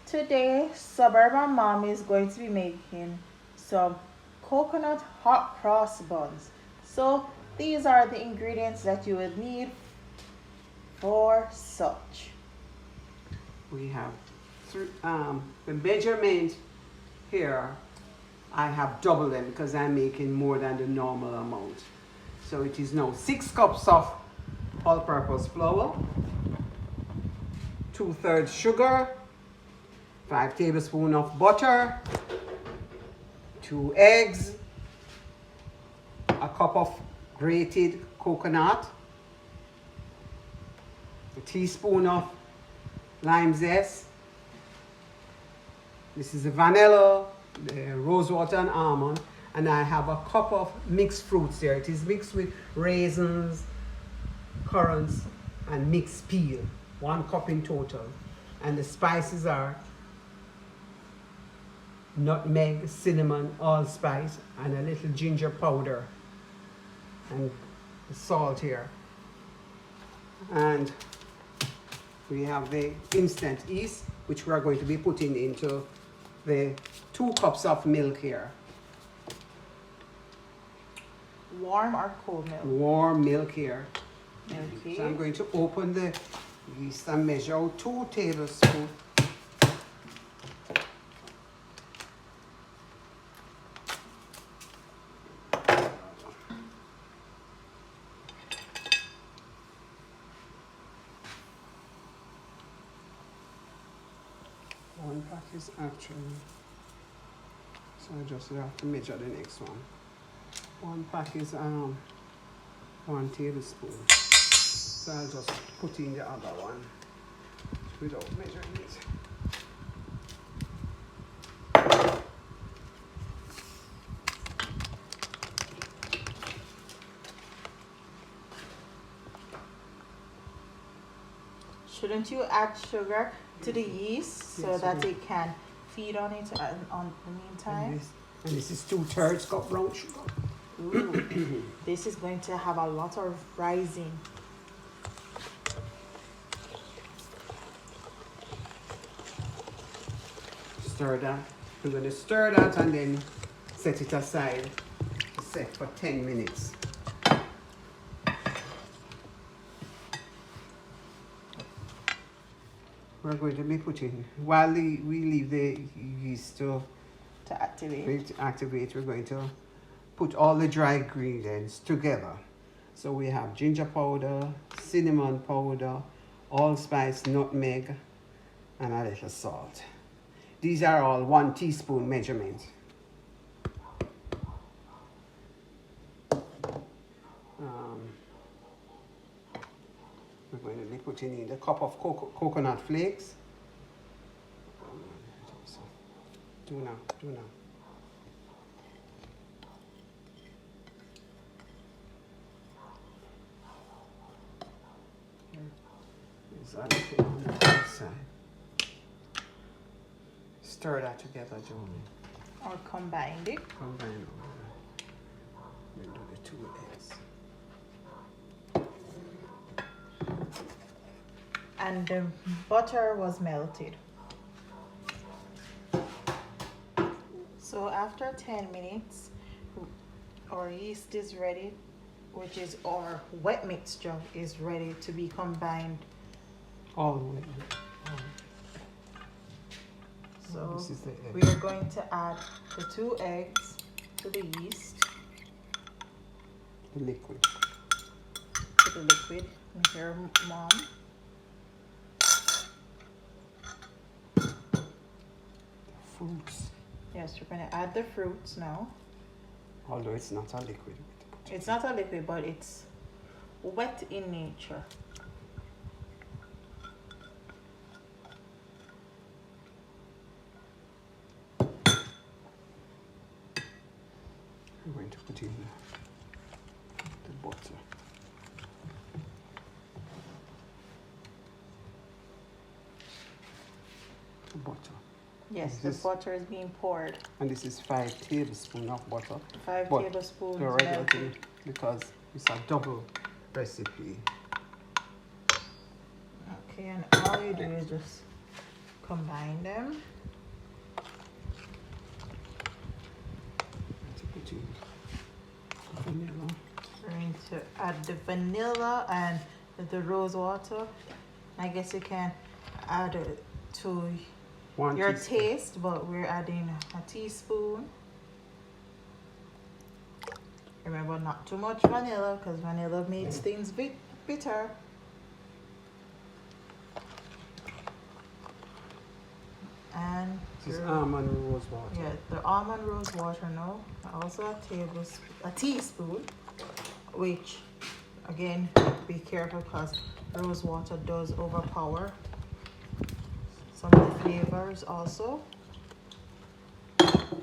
Today, Suburban Mom is going to be making some coconut hot cross buns. So, these are the ingredients that you will need for such. We have the measurement here. I have doubled them because I'm making more than the normal amount. So it is now 6 cups of all-purpose flour, 2/3 sugar, 5 tablespoons of butter, 2 eggs, a cup of grated coconut, a teaspoon of lime zest. This is the vanilla, the rosewater and almond, and I have a cup of mixed fruits there. It is mixed with raisins, currants, and mixed peel. 1 cup in total. And the spices are nutmeg, cinnamon, allspice, and a little ginger powder, and the salt here. And we have the instant yeast, which we are going to be putting into the 2 cups of milk here. Warm or cold milk? Warm milk here. Okay. So I'm going to open the yeast and measure out 2 tablespoons. One pack is actually, so I just have to measure the next one. 1 pack is 1 tablespoon. So I'll just put in the other one without measuring it. Shouldn't you add sugar to the yeast so Yes, that we- it can feed on it on the meantime? And this is 2/3 cup brown sugar. Ooh, this is going to have a lot of rising. Stir that. We're going to stir that and then set it aside to set for 10 minutes. We're going to be putting, while we leave the yeast to activate. we're going to put all the dry ingredients together. So we have ginger powder, cinnamon powder, allspice, nutmeg, and a little salt. These are all 1 teaspoon measurements. We're going to be putting in the cup of coconut flakes. Do now. Is that okay on the other side? Stir that together, Johnny. Or combined it. Combine all that. We'll do the 2 eggs. And the butter was melted. So after 10 minutes, our yeast is ready, which is our wet mixture is ready to be combined. All the way. So This is the egg. we are going to add the 2 eggs to the yeast, The liquid. to the liquid. And here, Mom. Fruits. Yes, we're going to add the fruits now. Although it's not a liquid. It's not a liquid, but it's wet in nature. I'm going to put in the butter. The butter. Yes, the butter is being poured. And this is 5 tablespoons of butter. 5 But tablespoons the regular melted. thing, because it's a double recipe. Okay, and all you do is just combine them. Vanilla. We're going to add the vanilla and the rose water. I guess you can add it to your taste, but we're adding a teaspoon. Remember, not too much vanilla because vanilla makes things bitter. And this is almond rose water. yeah, the almond rose water now. Also a teaspoon, which again, be careful because rose water does overpower some of the flavors also.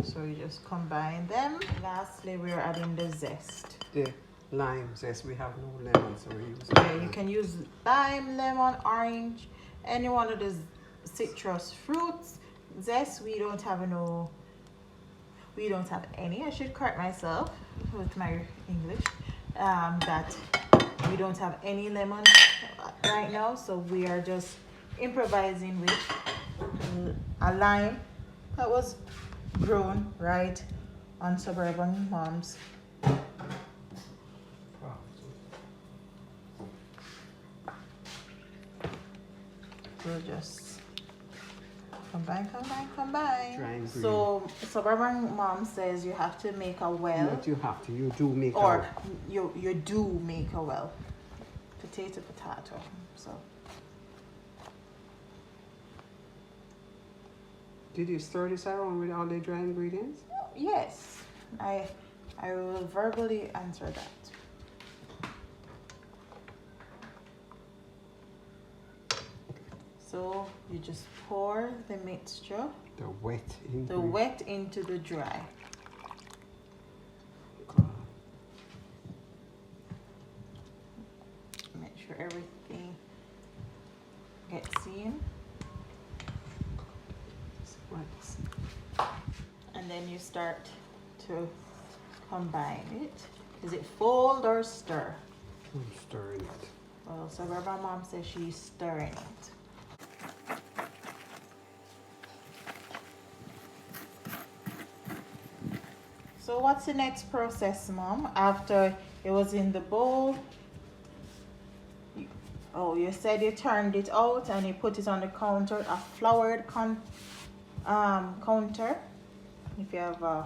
So you just combine them. Lastly, we're adding the zest. The lime zest. We have no lemon, so we're using Yeah, you can use lime, lemon, orange, any one of the citrus fruits. Zest, we don't have any. I should correct myself with my English. That we don't have any lemon right now, so we are just improvising with a lime that was grown right on Suburban Mom's. We'll just combine. So Suburban Mom says you have to make a well. Not you have to, you do make or a well. You do make a well. Potato. So did you stir this around with all the dry ingredients? yes, I will verbally answer that. So you just pour the mixture, The wet into the dry. Make sure everything gets in. And then you start to combine it. Is it fold or stir? I'm stirring it. Well, Suburban Mom says she's stirring it. So what's the next process, Mom? After it was in the bowl, you said you turned it out and you put it on the counter, a floured counter. If you have a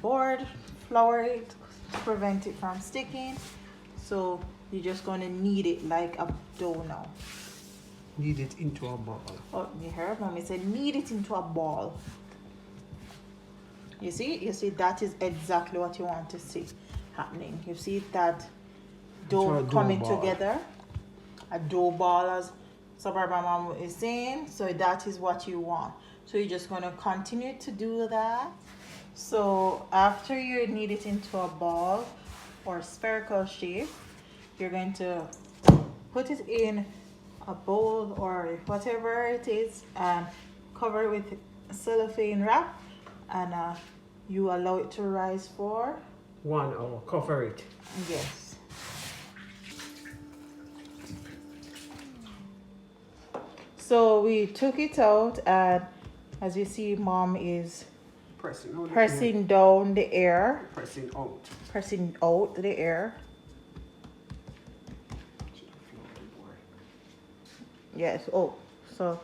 board, flour it to prevent it from sticking. So you're just going to knead it like a dough now. Knead it into a ball. Oh, you heard Mommy said knead it into a ball. You see that is exactly what you want to see happening. You see that dough coming together, a dough ball, as Suburban Mom is saying. So that is what you want. So you're just going to continue to do that. So after you knead it into a ball or spherical shape, you're going to put it in a bowl or whatever it is and cover it with cellophane wrap, and you allow it to rise for 1 hour. Cover it. Yes. So we took it out, and as you see, Mom is pressing down the air. Pressing out the air. Yes. Oh, so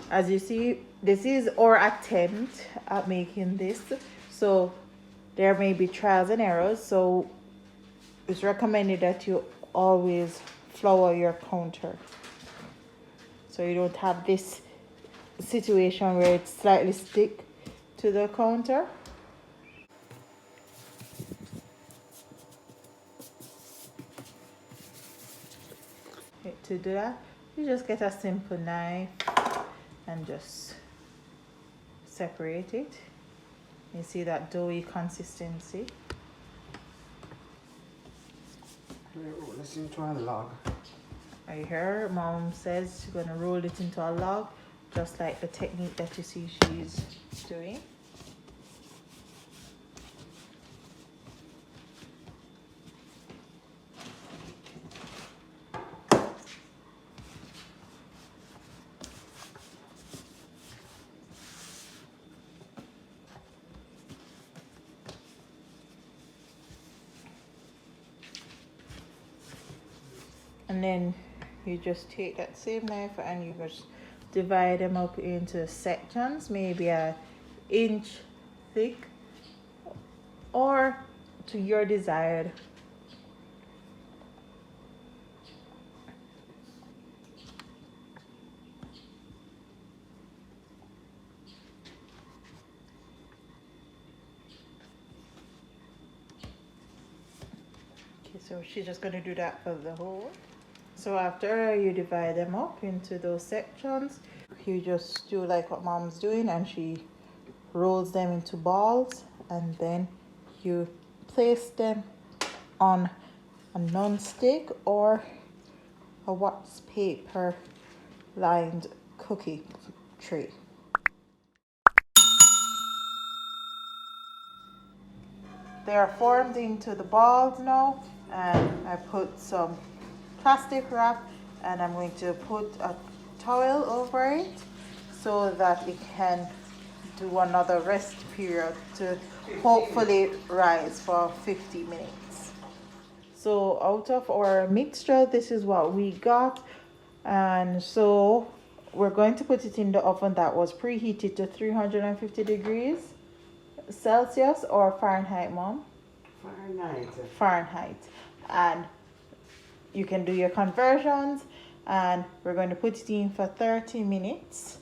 as you see, this is our attempt at making this. So there may be trials and errors. So it's recommended that you always flour your counter, so you don't have this situation where it slightly stick to the counter. To do that, you just get a simple knife and just separate it. You see that doughy consistency. Roll this into a log. Right here, Mom says she's gonna roll it into a log, just like the technique that you see she's doing. And then you just take that same knife and you just divide them up into sections, maybe an inch thick or to your desired. Okay, so she's just going to do that for the whole. So after you divide them up into those sections, you just do like what mom's doing, and she rolls them into balls, and then you place them on a non-stick or a wax paper lined cookie tray. They are formed into the balls now, and I put some plastic wrap and I'm going to put a towel over it so that it can do another rest period to hopefully rise for 50 minutes. So out of our mixture, this is what we got, and so we're going to put it in the oven that was preheated to 350 degrees Celsius or Fahrenheit, Mom? Fahrenheit. Fahrenheit. And you can do your conversions, and we're going to put it in for 30 minutes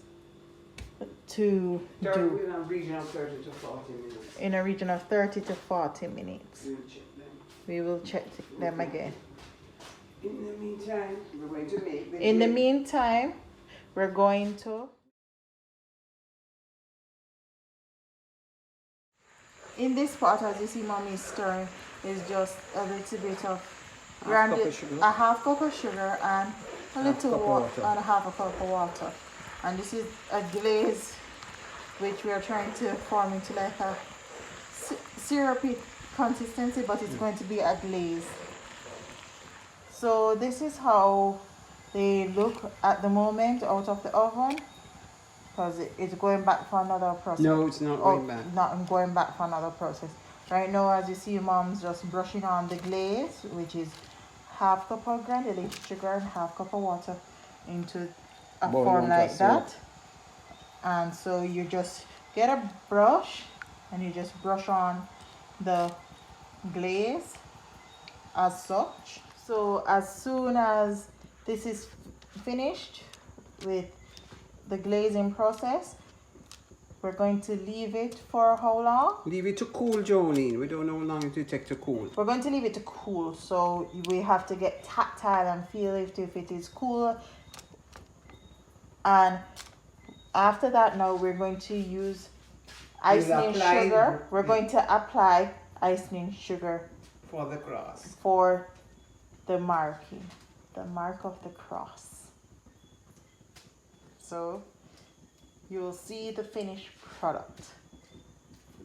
to do in a region of 30 to 40 minutes. In a region of 30 to 40 minutes. We'll check them. We will check them again. In the meantime, we're going to make the In the meantime, we're going to in this pot, as you see mommy stirring, is just a little bit of a half cup of sugar and a little water and a half a cup of water. And this is a glaze which we are trying to form into like a syrupy consistency, but it's going to be a glaze. So this is how they look at the moment out of the oven, because it's going back for another process. No, it's not going back. Not going back for another process. Right now, as you see, mom's just brushing on the glaze, which is half cup of granulated sugar and half cup of water into a form like that. And so you just get a brush and you just brush on the glaze as such. So as soon as this is finished with the glazing process, we're going to leave it for how long? Leave it to cool, Jolene. We don't know how long it will take to cool. We're going to leave it to cool, so we have to get tactile and feel if it is cool. And after that, now we're going to use icing sugar. We're going to apply icing sugar for the cross. For the marking, the mark of the cross. So you'll see the finished product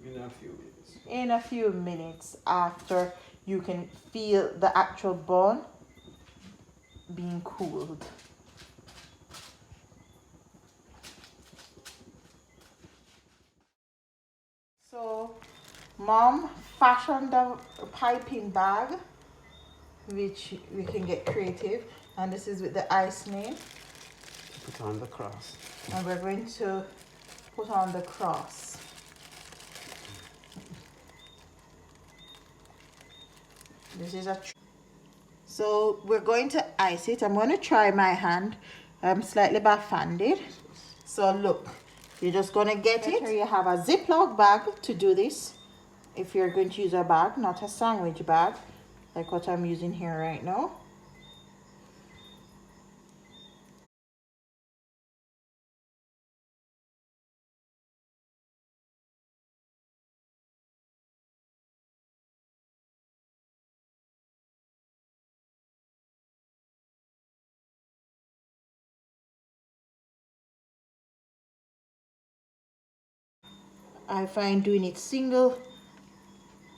in a few minutes. In a few minutes after you can feel the actual bun being cooled. So mom fashioned a piping bag, which we can get creative, and this is with the icing. Put on the cross. And we're going to put on the cross. This is so we're going to ice it. I'm going to try my hand. I'm slightly back-handed. So look, you're just going to get it. You have a Ziploc bag to do this. If you're going to use a bag, not a sandwich bag, like what I'm using here right now. I find doing it single,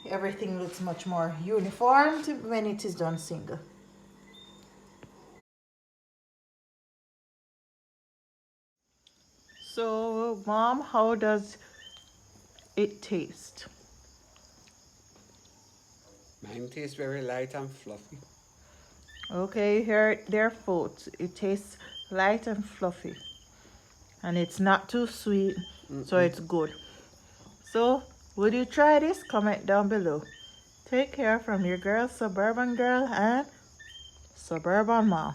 everything looks much more uniform when it is done single. So, Mom, how does it taste? Mine tastes very light and fluffy. Okay, here their food. It tastes light and fluffy, and it's not too sweet, so it's good. So, would you try this? Comment down below. Take care from your girl, Suburban Girl, and Suburban Mom.